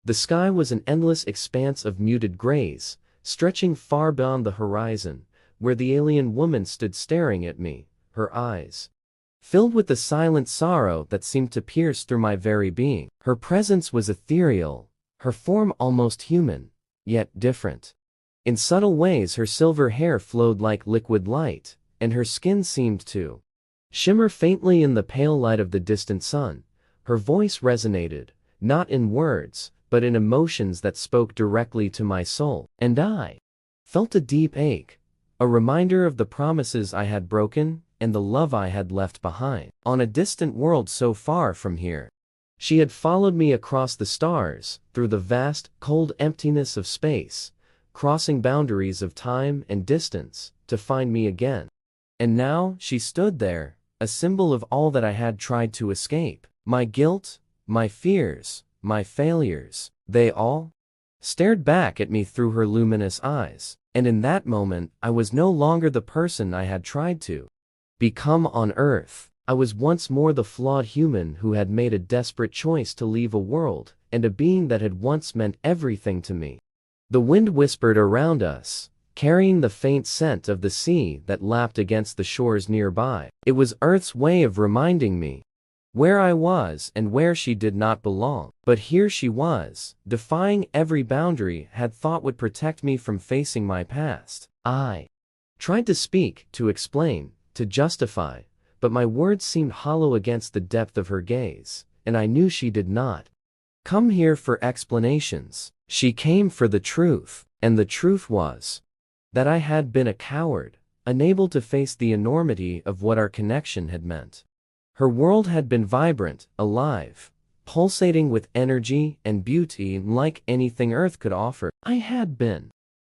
The sky was an endless expanse of muted grays, stretching far beyond the horizon, where the alien woman stood staring at me, her eyes filled with the silent sorrow that seemed to pierce through my very being. Her presence was ethereal, her form almost human, yet different. In subtle ways her silver hair flowed like liquid light, and her skin seemed to shimmer faintly in the pale light of the distant sun. Her voice resonated, not in words, but in emotions that spoke directly to my soul. And I felt a deep ache, a reminder of the promises I had broken and the love I had left behind. On a distant world so far from here, she had followed me across the stars, through the vast, cold emptiness of space, crossing boundaries of time and distance, to find me again. And now she stood there, a symbol of all that I had tried to escape. My guilt, my fears, my failures, they all stared back at me through her luminous eyes. And in that moment, I was no longer the person I had tried to become on Earth. I was once more the flawed human who had made a desperate choice to leave a world and a being that had once meant everything to me. The wind whispered around us, carrying the faint scent of the sea that lapped against the shores nearby. It was Earth's way of reminding me where I was and where she did not belong. But here she was, defying every boundary I had thought would protect me from facing my past. I tried to speak, to explain, to justify, but my words seemed hollow against the depth of her gaze, and I knew she did not come here for explanations. She came for the truth, and the truth was that I had been a coward, unable to face the enormity of what our connection had meant. Her world had been vibrant, alive, pulsating with energy and beauty like anything Earth could offer. I had been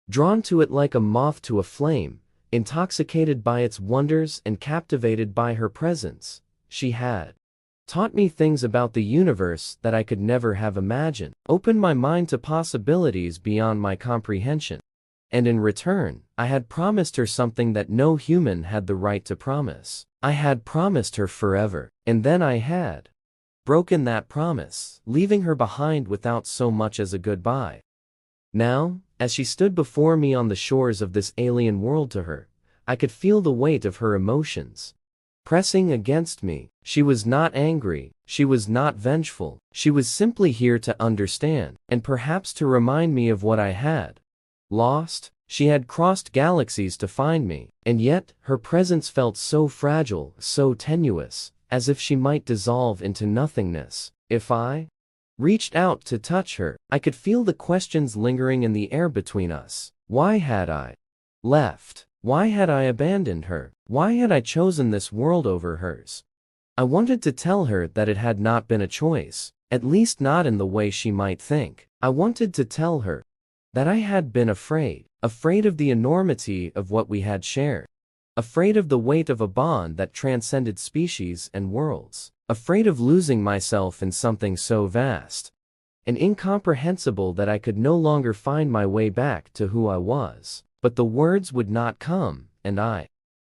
drawn to it like a moth to a flame, intoxicated by its wonders and captivated by her presence. She had taught me things about the universe that I could never have imagined, opened my mind to possibilities beyond my comprehension. And in return, I had promised her something that no human had the right to promise. I had promised her forever, and then I had broken that promise, leaving her behind without so much as a goodbye. Now, as she stood before me on the shores of this alien world, to her, I could feel the weight of her emotions pressing against me. She was not angry, she was not vengeful, she was simply here to understand, and perhaps to remind me of what I had lost. She had crossed galaxies to find me, and yet her presence felt so fragile, so tenuous, as if she might dissolve into nothingness if I reached out to touch her. I could feel the questions lingering in the air between us. Why had I left? Why had I abandoned her? Why had I chosen this world over hers? I wanted to tell her that it had not been a choice, at least not in the way she might think. I wanted to tell her that I had been afraid of the enormity of what we had shared, afraid of the weight of a bond that transcended species and worlds, afraid of losing myself in something so vast and incomprehensible that I could no longer find my way back to who I was. But the words would not come, and I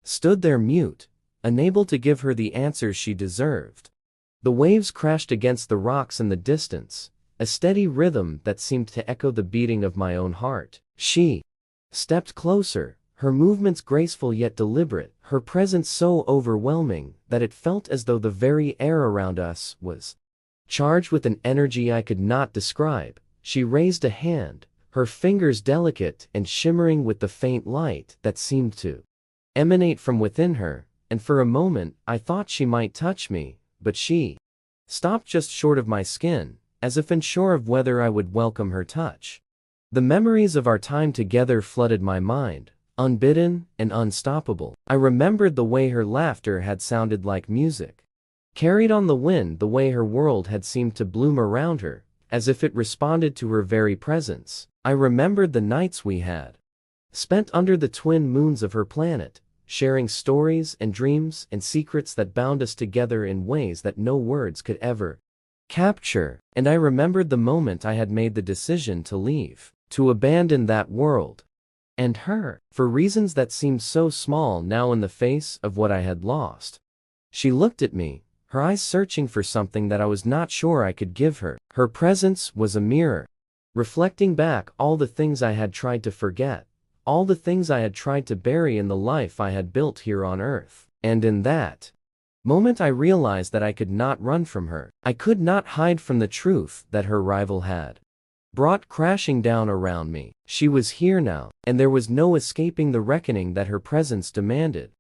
stood there mute, unable to give her the answers she deserved. The waves crashed against the rocks in the distance, a steady rhythm that seemed to echo the beating of my own heart. She stepped closer, her movements graceful yet deliberate, her presence so overwhelming that it felt as though the very air around us was charged with an energy I could not describe. She raised a hand, her fingers delicate and shimmering with the faint light that seemed to emanate from within her, and for a moment I thought she might touch me, but she stopped just short of my skin, as if unsure of whether I would welcome her touch. The memories of our time together flooded my mind, unbidden and unstoppable. I remembered the way her laughter had sounded like music, carried on the wind, the way her world had seemed to bloom around her, as if it responded to her very presence. I remembered the nights we had spent under the twin moons of her planet, sharing stories and dreams and secrets that bound us together in ways that no words could ever capture. And I remembered the moment I had made the decision to leave, to abandon that world and her, for reasons that seemed so small now in the face of what I had lost. She looked at me, her eyes searching for something that I was not sure I could give her. Her presence was a mirror, reflecting back all the things I had tried to forget, all the things I had tried to bury in the life I had built here on Earth. And in that moment I realized that I could not run from her. I could not hide from the truth that her arrival had brought crashing down around me. She was here now, and there was no escaping the reckoning that her presence demanded.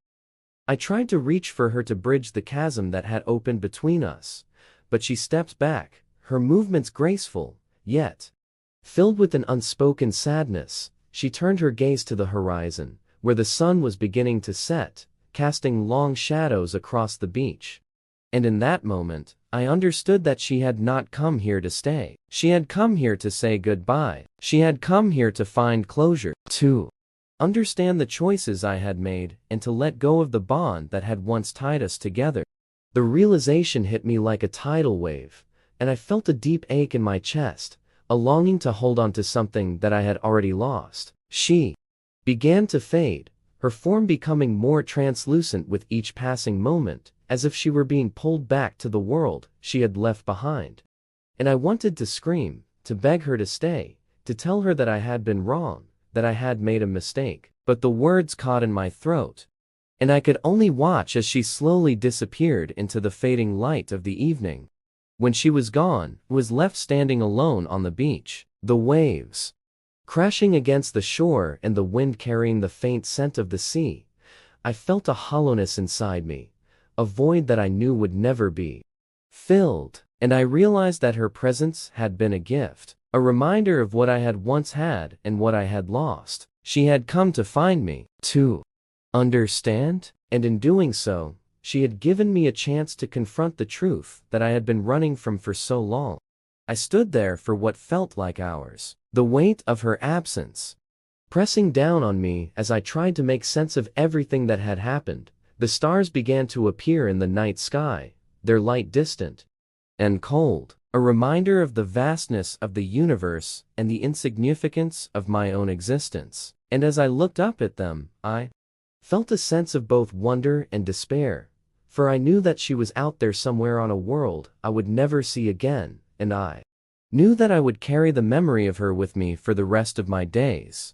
I tried to reach for her to bridge the chasm that had opened between us, but she stepped back, her movements graceful, yet filled with an unspoken sadness. She turned her gaze to the horizon, where the sun was beginning to set, casting long shadows across the beach. And in that moment, I understood that she had not come here to stay. She had come here to say goodbye. She had come here to find closure, to understand the choices I had made, and to let go of the bond that had once tied us together. The realization hit me like a tidal wave, and I felt a deep ache in my chest, a longing to hold on to something that I had already lost. She began to fade, her form becoming more translucent with each passing moment, as if she were being pulled back to the world she had left behind. And I wanted to scream, to beg her to stay, to tell her that I had been wrong, that I had made a mistake. But the words caught in my throat, and I could only watch as she slowly disappeared into the fading light of the evening. When she was gone, I was left standing alone on the beach, the waves crashing against the shore and the wind carrying the faint scent of the sea. I felt a hollowness inside me, a void that I knew would never be filled. And I realized that her presence had been a gift, a reminder of what I had once had and what I had lost. She had come to find me, to understand, and in doing so, she had given me a chance to confront the truth that I had been running from for so long. I stood there for what felt like hours, the weight of her absence pressing down on me as I tried to make sense of everything that had happened. The stars began to appear in the night sky, their light distant and cold, a reminder of the vastness of the universe and the insignificance of my own existence. And as I looked up at them, I felt a sense of both wonder and despair, for I knew that she was out there somewhere on a world I would never see again, and I knew that I would carry the memory of her with me for the rest of my days.